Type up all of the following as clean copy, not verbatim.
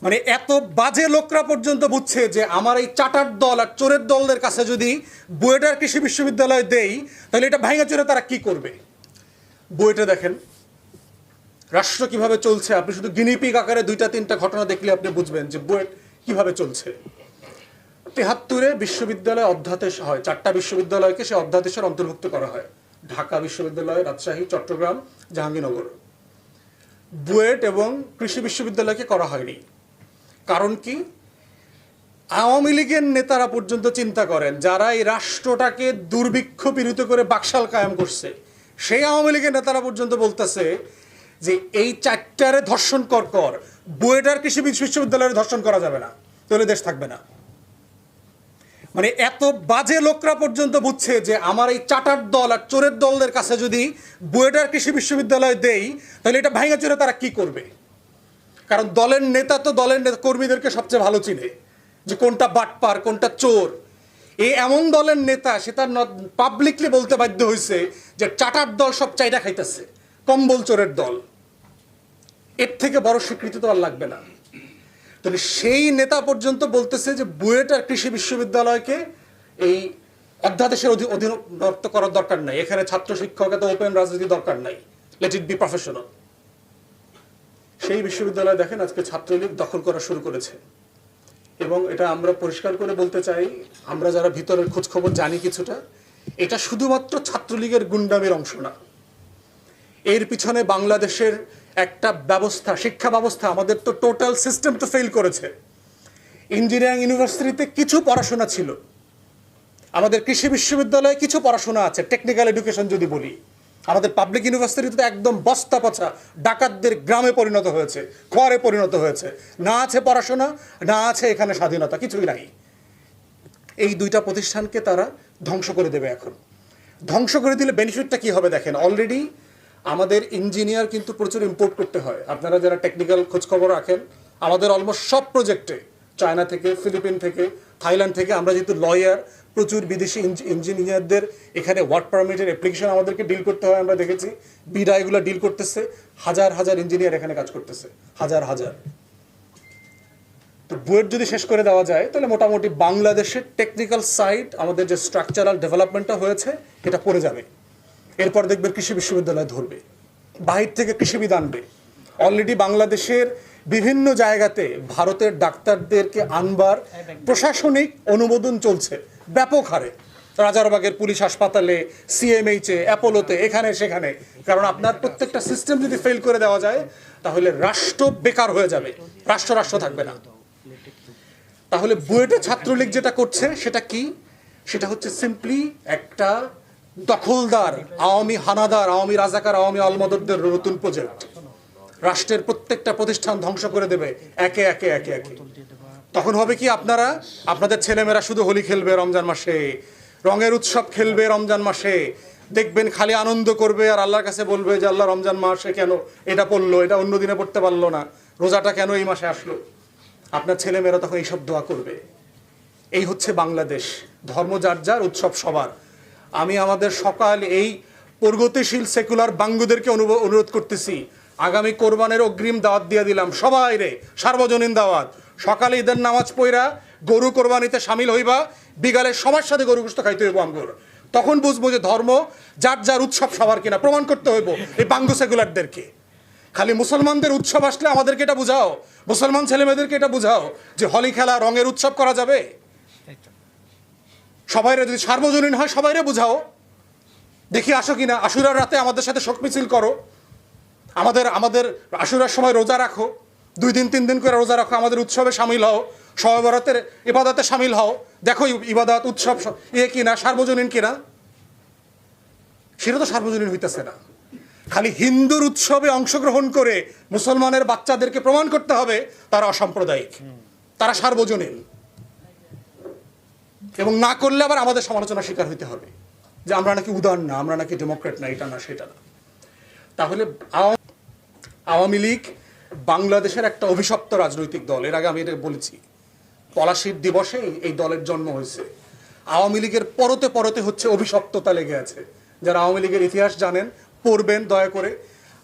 মানে এত বাজে লোকরা পর্যন্ত বুঝছে যে আমার এই চাটার দল আর চোরের দলদের কাছে যদি বুয়েটার কৃষি বিশ্ববিদ্যালয় দেই তাহলে এটা ভাঙা চোরে তারা কি করবে। বুয়েটে দেখেন রাষ্ট্র কিভাবে চলছে, আপনি শুধু গিনিপিগ আকারে দুইটা তিনটা ঘটনা দেখলে আপনি বুঝবেন যে বুয়েট কিভাবে চলছে। ৭৩-এ বিশ্ববিদ্যালয় অধ্যাদেশ হয়, 4টা বিশ্ববিদ্যালয়কে সে অধ্যাদেশের অন্তর্ভুক্ত করা হয়, ঢাকা বিশ্ববিদ্যালয়, রাজশাহী, চট্টগ্রাম, জাহাঙ্গীরনগর। বুয়েট এবং কৃষি বিশ্ববিদ্যালয়কে করা হয়নি। কারণ কি? আওয়ামী লীগের নেতারা পর্যন্ত চিন্তা করেন, যারা এই রাষ্ট্রটাকে দুর্ভিক্ষ পীড়িত করে বাকশাল কায়েম করছে, সেই আওয়ামী লীগের নেতারা পর্যন্ত বলতেছে যে এই 4টারে ধর্ষণ কর, বুয়েটার কৃষি বিশ্ববিদ্যালয়ের ধর্ষণ করা যাবে না, তাহলে দেশ থাকবে না। মানে এত বাজে লোকরা পর্যন্ত বুঝছে যে আমার এই চাটার দল আর চোরের দলদের কাছে যদি বুয়েটার কৃষি বিশ্ববিদ্যালয় দেই তাহলে এটা ভাঙা চোরে তারা কি করবে। কারণ দলের নেতা তো দলের কর্মীদেরকে সবচেয়ে ভালো চিনে যে কোনটা বাটপার কোনটা চোর। এই এমন দলের নেতা সে তার পাবলিকলি বলতে বাধ্য হয়েছে যে চাটার দল সব চাইটা খাইতেছে, কম্বল চোরের দল। এর থেকে বড় স্বীকৃতি তো আর লাগবে না। তাহলে সেই নেতা পর্যন্ত বলতেছে যে বুয়েট আর কৃষি বিশ্ববিদ্যালয়কে এই অধ্যাদেশের অধীনস্থ করার দরকার নাই, এখানে ছাত্র শিক্ষক এত ওপেন রাজনীতি দরকার নাই, লেট ইট বি প্রফেশনাল। সেই বিশ্ববিদ্যালয় দেখেন আজকে ছাত্রলীগ দখল করা শুরু করেছে। এবং এটা আমরা পরিষ্কার করে বলতে চাই, আমরা যারা ভিতরের খোঁজ খবর জানি কিছুটা, এটা শুধুমাত্র ছাত্রলীগের গুন্ডামির অংশ না। এর পিছনে বাংলাদেশের একটা ব্যবস্থা, শিক্ষা ব্যবস্থা, আমাদের তো টোটাল সিস্টেম তো ফেল করেছে। ইঞ্জিনিয়ারিং ইউনিভার্সিটিতে কিছু পড়াশোনা ছিল, আমাদের কৃষি বিশ্ববিদ্যালয়ে কিছু পড়াশোনা আছে, টেকনিক্যাল এডুকেশন যদি বলি। আমাদের পাবলিক ইউনিভার্সিটিতে তো একদম বস্তা পচা ডাকাতদের গ্রামে পরিণত হয়েছে, খোয়ারে পরিণত হয়েছে। না আছে পড়াশোনা, না আছে এখানে স্বাধীনতা, কিছুই নাই। এই দুইটা প্রতিষ্ঠানকে তারা ধ্বংস করে দেবে। এখন ধ্বংস করে দিলে বেনিফিটটা কি হবে দেখেন। অলরেডি আমাদের ইঞ্জিনিয়ার কিন্তু প্রচুর ইম্পোর্ট করতে হয়। আপনারা যারা টেকনিক্যাল খোঁজখবর রাখেন, আমাদের অলমোস্ট সব প্রজেক্টে চায়না থেকে, ফিলিপিন থেকে, থাইল্যান্ড থেকে, আমরা যেহেতু লয়ার, প্রচুর বিদেশি ইঞ্জিনিয়ারদের এখানে ওয়ার্ক পারমিটের অ্যাপ্লিকেশন আমাদেরকে ডিল করতে হয়। আমরা দেখেছি বিডা এগুলো ডিল করতেছে, হাজার হাজার ইঞ্জিনিয়ার এখানে কাজ করতেছে, হাজার হাজার। তো বুয়েট যদি শেষ করে দেওয়া যায় তাহলে মোটামুটি বাংলাদেশের টেকনিক্যাল সাইড, আমাদের যে স্ট্রাকচারাল ডেভেলপমেন্টটা হয়েছে এটা পড়ে যাবে। এরপর দেখবেন কৃষি বিশ্ববিদ্যালয় ধরবে, বাহির থেকে কৃষিবিদ আনবে। অলরেডি বাংলাদেশের বিভিন্ন জায়গাতে ভারতের ডাক্তারদেরকে আনবার প্রশাসনিক অনুমোদন চলছে ব্যাপক হারে, রাজারবাগের পুলিশ হাসপাতালে, সিএমএইচে, অ্যাপোলোতে, এখানে সেখানে। কারণ আপনার প্রত্যেকটা সিস্টেম যদি ফেল করে দেওয়া যায় তাহলে রাষ্ট্র বেকার হয়ে যাবে, রাষ্ট্র থাকবে না। তাহলে বুয়েটে ছাত্রলীগ যেটা করছে সেটা কি? সেটা হচ্ছে সিম্পলি একটা দখলদার, আওয়ামী হানাদার, আওয়ামী রাজাকার, আওয়ামী অলমদরদের নতুন প্রজেক্ট। রাষ্ট্রের প্রত্যেকটা প্রতিষ্ঠান ধ্বংস করে দেবে একে একে একে একে। তখন হবে কি, আপনাদের ছেলেমেয়েরা শুধু হোলি খেলবে রমজান মাসে, রঙের উৎসব খেলবে রমজান মাসে, দেখবেন খালি আনন্দ করবে আর আল্লাহর কাছে বলবে যে আল্লাহ রমজান মাসে কেন এটা পড়লো, এটা অন্য দিনে পড়তে পারলো না, রোজাটা কেন এই মাসে আসলো। আপনার ছেলেমেয়েরা তখন এইসব দোয়া করবে। এই হচ্ছে বাংলাদেশ, ধর্ম যার যার, উৎসব সবার। আমি আমাদের সকাল এই প্রগতিশীল সেকুলার বাঙ্গুদেরকে অনুরোধ করতেছি, আগামী কোরবানের অগ্রিম দাওয়াত দিয়ে দিলাম সবাই রে, সার্বজনীন দাওয়াত। সকালে ঈদের নামাজ পড়া গরু কোরবানিতে সামিল হইবা, বিকালে সবার সাথে গরু গোশত খাইতে হইব আমগর। তখন বুঝবো যে ধর্ম যার যার, উৎসব সবার কিনা। প্রমাণ করতে হইব এই বাঙ্গু সেকুলারদেরকে। খালি মুসলমানদের উৎসব আসলে আমাদেরকে এটা বুঝাও, মুসলমান ছেলেমেয়েদেরকে এটা বুঝাও যে হোলি খেলা, রঙের উৎসব করা যাবে। সবাইরে যদি সার্বজনীন হয় সবাইরে বুঝাও, দেখি আসো কিনা। আশুরার রাতে আমাদের সাথে শোক মিছিল করো, আমাদের আশুরার সময় রোজা রাখো, 2 দিন 3 দিন করে রোজা রাখো, আমাদের উৎসবে সামিল হও, শবে বরাতের ইবাদতে সামিল হও। দেখো ইবাদত উৎসব কিনা, সার্বজনীন কিনা। সেটা তো সার্বজনীন হইতেছে না। খালি হিন্দুর উৎসবে অংশগ্রহণ করে মুসলমানের বাচ্চাদেরকে প্রমাণ করতে হবে তারা অসাম্প্রদায়িক, তারা সার্বজনীন। এবং না করলে আবার আমাদের সমালোচনা শিকার হইতে হবে যে আমরা নাকি উদার না, আমরা নাকি ডেমোক্রেট না, এটা না সেটা না। তাহলে আওয়ামী লীগ বাংলাদেশের একটা অভিশপ্ত রাজনৈতিক দল। এর আগে আমি এটা বলেছি, পলাশীর দিবসে এই দলের জন্ম হয়েছে। আওয়ামী লীগের পরতে পরতে হচ্ছে অভিশপ্ততা লেগে আছে। যারা আওয়ামী লীগের ইতিহাস জানেন, পড়বেন দয়া করে।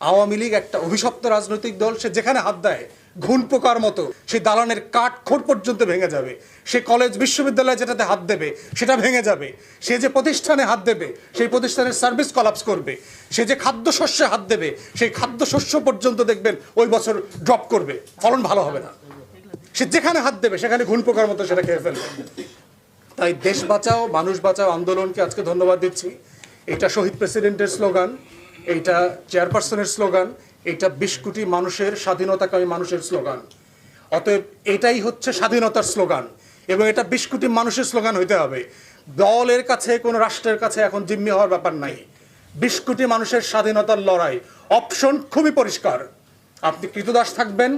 আওয়ামী লীগ একটা অভিশপ্ত রাজনৈতিক দল, সে যেখানে হাত দেয় ঘুণ পোকার মতো সেই দালানের কাঠ খোর পর্যন্ত ভেঙে যাবে। সে কলেজ বিশ্ববিদ্যালয় যেটাতে হাত দেবে সেটা ভেঙে যাবে। সে যে প্রতিষ্ঠানে হাত দেবে সেই প্রতিষ্ঠানের সার্ভিস কলাপস করবে। সে যে খাদ্যশস্যে হাত দেবে সেই খাদ্যশস্য পর্যন্ত দেখবেন ওই বছর ড্রপ করবে, ফলন ভালো হবে না। সে যেখানে হাত দেবে সেখানে ঘুণ পোকার মতো সেটা খেয়ে ফেলবে। তাই দেশ বাঁচাও মানুষ বাঁচাও আন্দোলনকে আজকে ধন্যবাদ দিচ্ছি। এটা শহীদ প্রেসিডেন্টের স্লোগান, এইটা চেয়ারপারসনের স্লোগান, এইটা 20 কোটি মানুষের স্বাধীনতাকামী মানুষের স্লোগান। অতএব এটাই হচ্ছে স্বাধীনতার স্লোগান এবং এটা 20 কোটি মানুষের স্লোগান হইতে হবে। দলের কাছে কোনো রাষ্ট্রের কাছে এখন জিম্মি হওয়ার ব্যাপার নাই। 20 কোটি মানুষের স্বাধীনতার লড়াই, অপশন খুবই পরিষ্কার। আপনি কৃতদাস থাকবেন